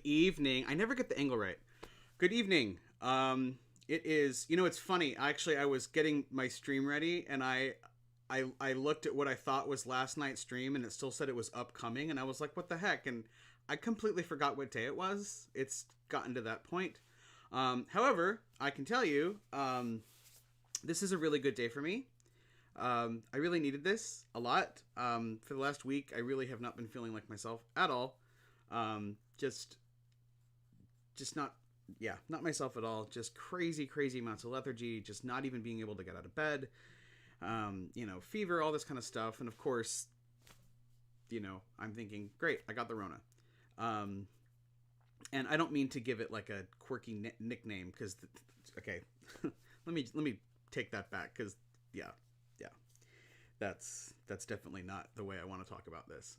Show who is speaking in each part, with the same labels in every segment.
Speaker 1: Good evening. I never get the angle right. Good evening. It is. It's funny. Actually, I was getting my stream ready, and I looked at what I thought was last night's stream, and it still said it was upcoming, and I was like, "What the heck?" And I completely forgot what day it was. It's gotten to that point. However, I can tell you, this is a really good day for me. I really needed this a lot. For the last week, I really have not been feeling like myself at all. Just not, yeah, not myself at all. Just crazy amounts of lethargy, just not even being able to get out of bed, fever, all this kind of stuff. And of course, I'm thinking, great, I got the Rona. And I don't mean to give it like a quirky nickname because, okay, let me take that back because, yeah, that's definitely not the way I want to talk about this.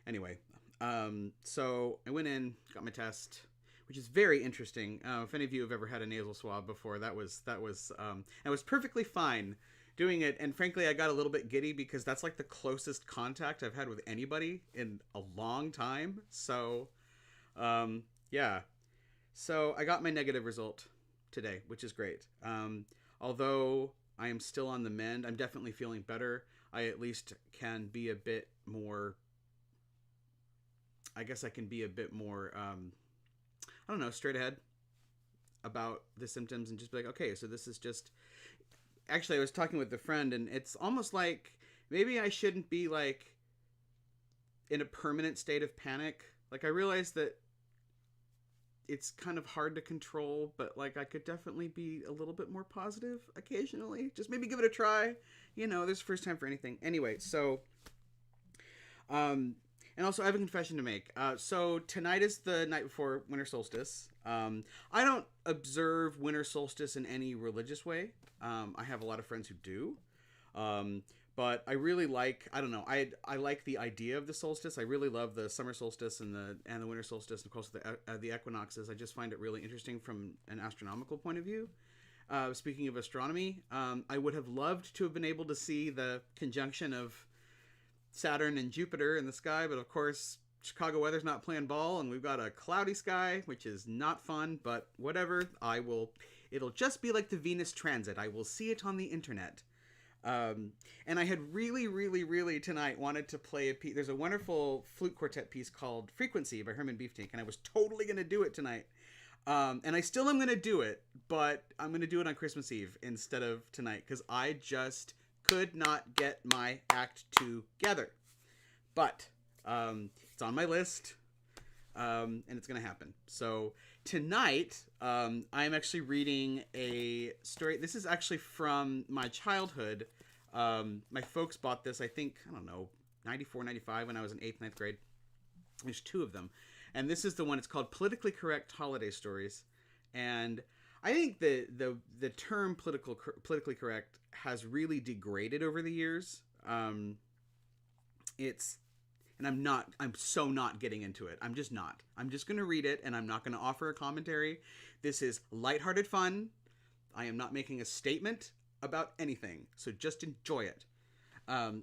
Speaker 1: Anyway, so I went in, got my test, which is very interesting. If any of you have ever had a nasal swab before, I was perfectly fine doing it. And frankly, I got a little bit giddy because that's like the closest contact I've had with anybody in a long time. So, yeah. So I got my negative result today, which is great. Although I am still on the mend, I'm definitely feeling better. I at least can be a bit more, I guess I can be a bit more, I don't know, straight ahead about the symptoms and just be like, okay, so this is just, actually I was talking with a friend and it's almost like maybe I shouldn't be like in a permanent state of panic. Like I realize that it's kind of hard to control, but like I could definitely be a little bit more positive occasionally. Just maybe give it a try. There's first time for anything. Anyway, so, and also I have a confession to make. So tonight is the night before Winter Solstice. I don't observe Winter Solstice in any religious way. I have a lot of friends who do. But I really like, I don't know, I like the idea of the solstice. I really love the summer solstice and the winter solstice, and of course the equinoxes. I just find it really interesting from an astronomical point of view. Speaking of astronomy, I would have loved to have been able to see the conjunction of Saturn and Jupiter in the sky, but of course Chicago weather's not playing ball, and we've got a cloudy sky, which is not fun, but whatever. It'll just be like the Venus transit. I will see it on the internet. And I had really tonight wanted to play a piece. There's a wonderful flute quartet piece called Frequency by Herman Beeftank, and I was totally going to do it tonight. And I still am going to do it, but I'm going to do it on Christmas Eve instead of tonight because I just could not get my act together. But it's on my list, and it's going to happen. So tonight, I'm actually reading a story. This is actually from my childhood. My folks bought this, I think, 94, 95 when I was in 8th, 9th grade. There's two of them. And this is the one, it's called Politically Correct Holiday Stories. And I think the term politically correct has really degraded over the years. And I'm so not getting into it. I'm just not. I'm just going to read it, and I'm not going to offer a commentary. This is lighthearted fun. I am not making a statement about anything, so just enjoy it.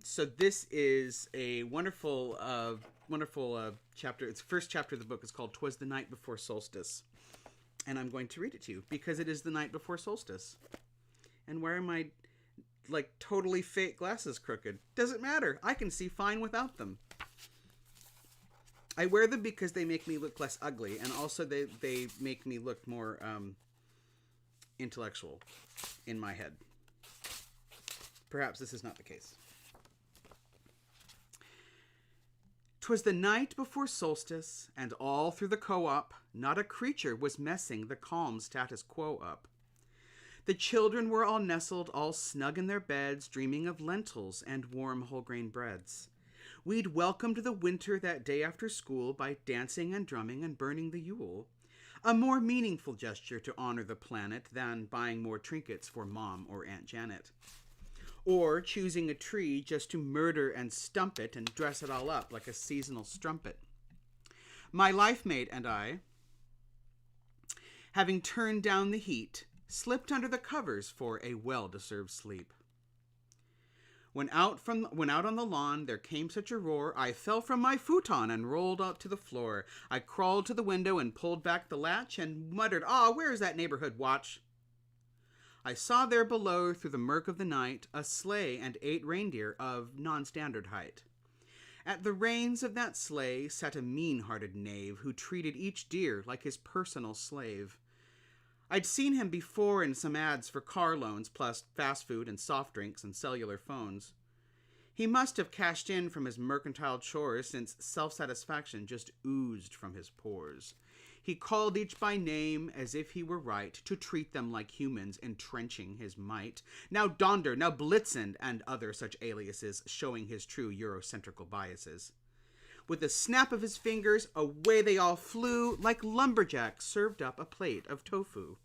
Speaker 1: So this is a wonderful chapter. It's the first chapter of the book. It's called "'Twas the Night Before Solstice," and I'm going to read it to you because it is the night before solstice. And where are my totally fake glasses crooked? Doesn't matter. I can see fine without them. I wear them because they make me look less ugly, and also they make me look more intellectual in my head. Perhaps this is not the case. 'Twas the night before solstice, and all through the co-op, not a creature was messing the calm status quo up. The children were all nestled, all snug in their beds, dreaming of lentils and warm whole grain breads. We'd welcomed the winter that day after school by dancing and drumming and burning the Yule, a more meaningful gesture to honor the planet than buying more trinkets for Mom or Aunt Janet. Or choosing a tree just to murder and stump it and dress it all up like a seasonal strumpet. My life mate and I, having turned down the heat, slipped under the covers for a well-deserved sleep. When out on the lawn there came such a roar, I fell from my futon and rolled up to the floor. I crawled to the window and pulled back the latch and muttered, "Ah, where's that neighborhood watch?" I saw there below, through the murk of the night, a sleigh and 8 reindeer of non-standard height. At the reins of that sleigh sat a mean-hearted knave who treated each deer like his personal slave. I'd seen him before in some ads for car loans, plus fast food and soft drinks and cellular phones. He must have cashed in from his mercantile chores, since self-satisfaction just oozed from his pores. He called each by name as if he were right to treat them like humans, entrenching his might. Now Donder, now Blitzen, and other such aliases, showing his true Eurocentrical biases. With a snap of his fingers, away they all flew, like lumberjacks served up a plate of tofu.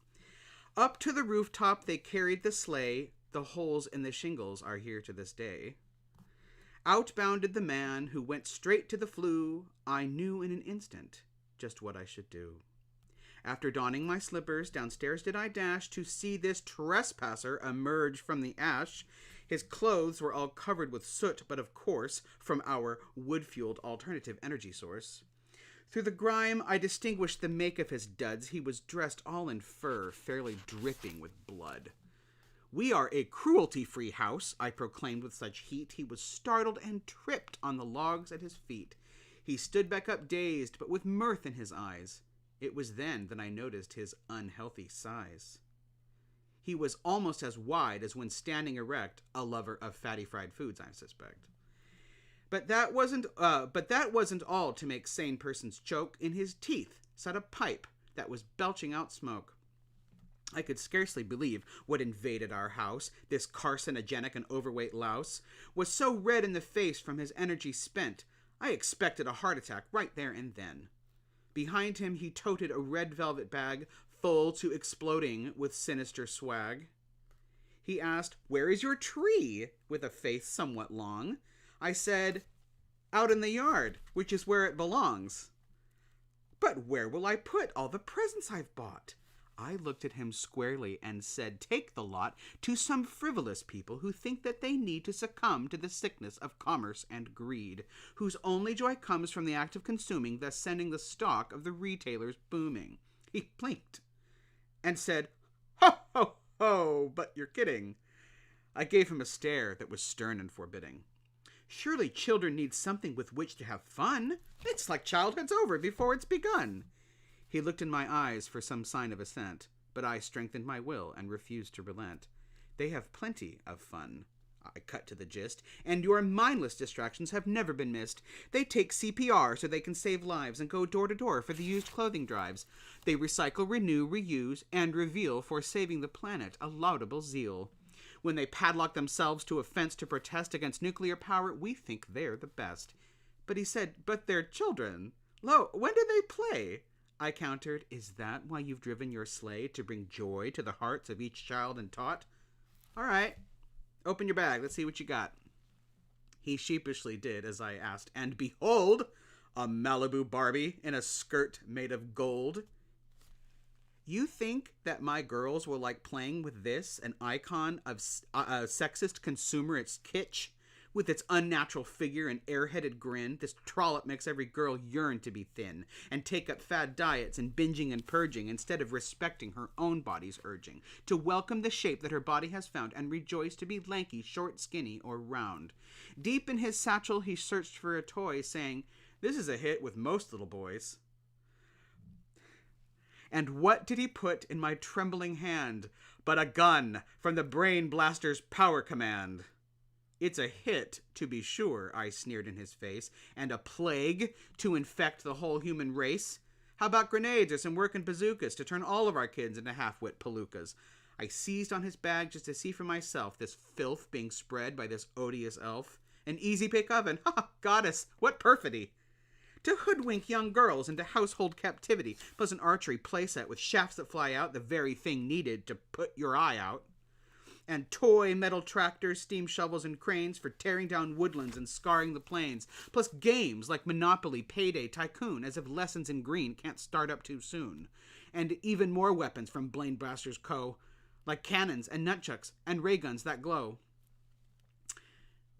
Speaker 1: Up to the rooftop they carried the sleigh. The holes in the shingles are here to this day. Out bounded the man who went straight to the flue. I knew in an instant just what I should do. After donning my slippers, downstairs did I dash to see this trespasser emerge from the ash. His clothes were all covered with soot, but of course from our wood-fueled alternative energy source. Through the grime I distinguished the make of his duds. He was dressed all in fur, fairly dripping with blood. "We are a cruelty-free house," I proclaimed with such heat. He was startled and tripped on the logs at his feet. He stood back up dazed, but with mirth in his eyes. It was then that I noticed his unhealthy size. He was almost as wide as when standing erect, a lover of fatty fried foods, I suspect. But that wasn't all to make sane persons choke. In his teeth sat a pipe that was belching out smoke. I could scarcely believe what invaded our house. This carcinogenic and overweight louse was so red in the face from his energy spent, I expected a heart attack right there and then. Behind him he toted a red velvet bag full to exploding with sinister swag. He asked, "Where is your tree?" with a face somewhat long. I said, "Out in the yard, which is where it belongs." "But where will I put all the presents I've bought?" I looked at him squarely and said, "Take the lot to some frivolous people who think that they need to succumb to the sickness of commerce and greed, whose only joy comes from the act of consuming, thus sending the stock of the retailers booming." He blinked and said, "Ho, ho, ho, but you're kidding." I gave him a stare that was stern and forbidding. "Surely children need something with which to have fun. It's like childhood's over before it's begun." He looked in my eyes for some sign of assent, but I strengthened my will and refused to relent. "They have plenty of fun," I cut to the gist, "and your mindless distractions have never been missed. They take CPR so they can save lives and go door to door for the used clothing drives. They recycle, renew, reuse, and reveal for saving the planet a laudable zeal. When they padlock themselves to a fence to protest against nuclear power, we think they're the best." But he said, "But they're children. Lo, when do they play?" I countered, "Is that why you've driven your sleigh, to bring joy to the hearts of each child and tot? All right, open your bag, let's see what you got." He sheepishly did as I asked, and behold, a Malibu Barbie in a skirt made of gold. "You think that my girls will like playing with this, an icon of sexist consumerist kitsch? With its unnatural figure and airheaded grin, this trollop makes every girl yearn to be thin and take up fad diets and binging and purging instead of respecting her own body's urging, to welcome the shape that her body has found and rejoice to be lanky, short, skinny, or round." Deep in his satchel he searched for a toy, saying, "This is a hit with most little boys." And what did he put in my trembling hand but a gun from the Brain Blaster's power command? "It's a hit, to be sure," I sneered in his face, "and a plague to infect the whole human race. How about grenades or some working bazookas to turn all of our kids into half-wit palookas?" I seized on his bag just to see for myself this filth being spread by this odious elf. An easy-pick oven. Ha! Goddess, what perfidy! To hoodwink young girls into household captivity, plus an archery playset with shafts that fly out, the very thing needed to put your eye out. And toy metal tractors, steam shovels, and cranes for tearing down woodlands and scarring the plains, plus games like Monopoly, Payday, Tycoon, as if lessons in green can't start up too soon. And even more weapons from Blaine Blaster's Co., like cannons and nunchucks and ray guns that glow.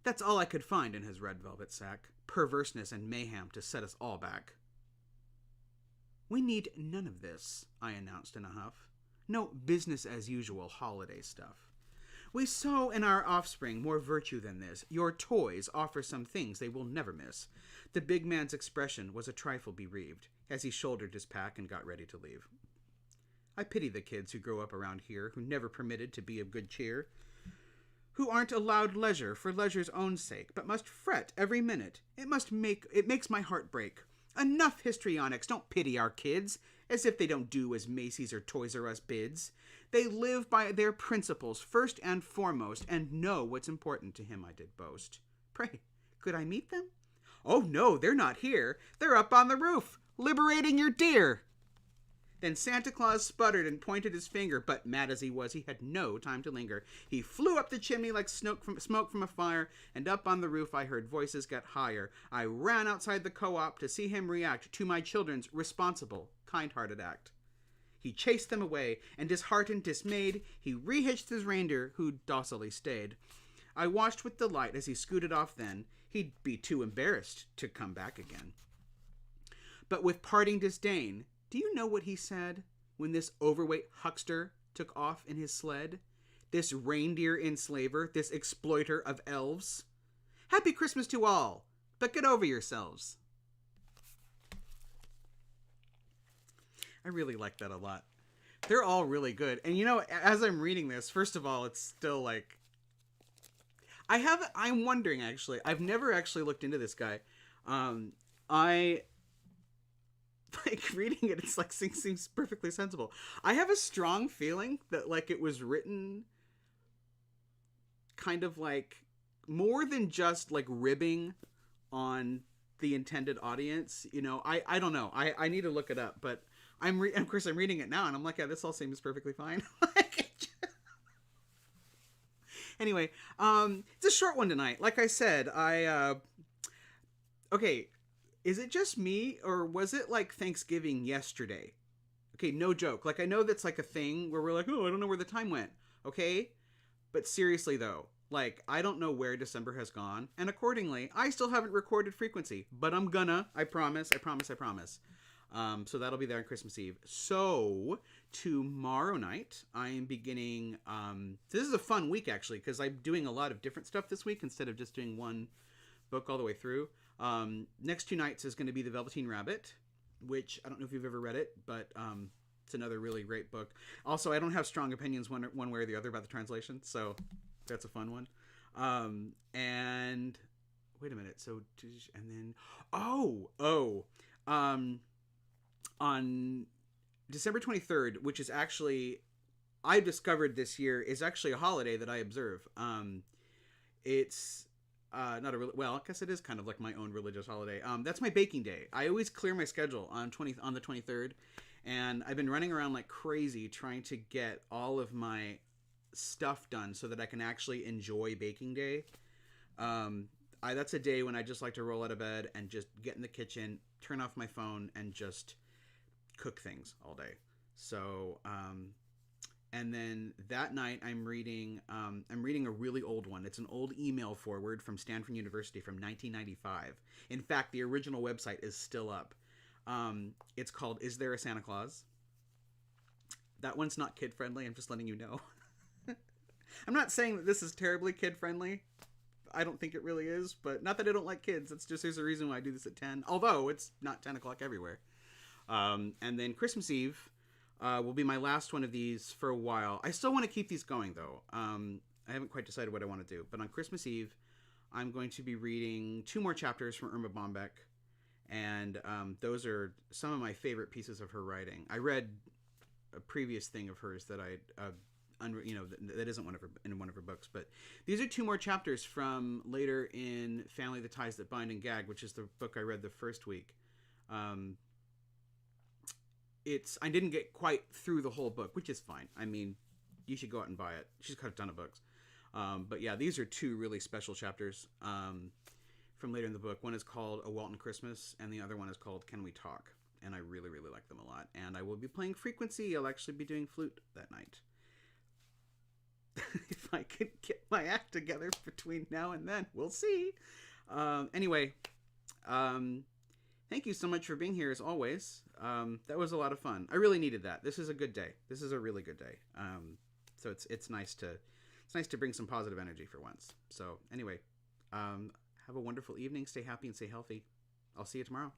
Speaker 1: That's all I could find in his red velvet sack. Perverseness and mayhem to set us all back. We need none of this, I announced in a huff. No business as usual holiday stuff. We sow in our offspring more virtue than this. Your toys offer some things they will never miss. The big man's expression was a trifle bereaved as he shouldered his pack and got ready to leave. I pity the kids who grow up around here, who never permitted to be of good cheer, who aren't allowed leisure for leisure's own sake, but must fret every minute. It makes my heart break. Enough histrionics, don't pity our kids, as if they don't do as Macy's or Toys R Us bids. They live by their principles first and foremost, and know what's important to him, I did boast. Pray, could I meet them? Oh no, they're not here. They're up on the roof, liberating your deer. Then Santa Claus sputtered and pointed his finger, but mad as he was, he had no time to linger. He flew up the chimney like smoke from a fire, and up on the roof I heard voices get higher. I ran outside the co-op to see him react to my children's responsible, kind-hearted act. He chased them away, and disheartened, dismayed, he rehitched his reindeer, who docilely stayed. I watched with delight as he scooted off then. He'd be too embarrassed to come back again. But with parting disdain, do you know what he said when this overweight huckster took off in his sled? This reindeer enslaver, this exploiter of elves? Happy Christmas to all, but get over yourselves. I really like that a lot. They're all really good. And you know, as I'm reading this, first of all, it's still like... I'm wondering, actually. I've never actually looked into this guy. Like, reading it, it's like, seems perfectly sensible. I have a strong feeling that, like, it was written kind of, like, more than just, like, ribbing on the intended audience. You know, I don't know. I need to look it up, but of course, I'm reading it now, and I'm like, yeah, this all seems perfectly fine. Anyway, it's a short one tonight. Like I said, okay, is it just me, or was it like Thanksgiving yesterday? Okay, no joke. Like, I know that's like a thing where we're like, oh, I don't know where the time went. Okay? But seriously, though, like, I don't know where December has gone, and accordingly, I still haven't recorded frequency, but I'm gonna. I promise. So that'll be there on Christmas Eve. So tomorrow night, I am beginning, this is a fun week, actually, because I'm doing a lot of different stuff this week instead of just doing one book all the way through. Next two nights is going to be The Velveteen Rabbit, which I don't know if you've ever read it, but it's another really great book. Also, I don't have strong opinions one way or the other about the translation, so that's a fun one. And wait a minute. So, and then, on December 23rd, which is actually, I discovered this year, is actually a holiday that I observe. It's not a well, I guess it is kind of like my own religious holiday. That's my baking day. I always clear my schedule on the 23rd, and I've been running around like crazy trying to get all of my stuff done so that I can actually enjoy baking day. That's a day when I just like to roll out of bed and just get in the kitchen, turn off my phone, and just cook things all day. So, and then that night I'm reading a really old one. It's an old email forward from Stanford University from 1995. In fact, the original website is still up. It's called Is There a Santa Claus? That one's not kid friendly. I'm just letting you know. I'm not saying that this is terribly kid friendly. I don't think it really is, but not that I don't like kids. It's just there's a reason why I do this at 10, although it's not 10 o'clock everywhere. And then Christmas Eve will be my last one of these for a while. I still want to keep these going, though. I haven't quite decided what I want to do. But on Christmas Eve, I'm going to be reading 2 more chapters from Irma Bombeck. And those are some of my favorite pieces of her writing. I read a previous thing of hers that that isn't one of her books. But these are 2 more chapters from later in Family: The Ties That Bind and Gag, which is the book I read the first week. I didn't get quite through the whole book, which is fine. I mean, you should go out and buy it. She's got a ton of books. But yeah, these are 2 really special chapters from later in the book. One is called A Walton Christmas, and the other one is called Can We Talk? And I really, really like them a lot. And I will be playing Frequency. I'll actually be doing flute that night. if I can get my act together between now and then. We'll see. Anyway, thank you so much for being here as always. That was a lot of fun. I really needed that. This is a good day. This is a really good day. So it's nice to bring some positive energy for once. So anyway, have a wonderful evening. Stay happy and stay healthy. I'll see you tomorrow.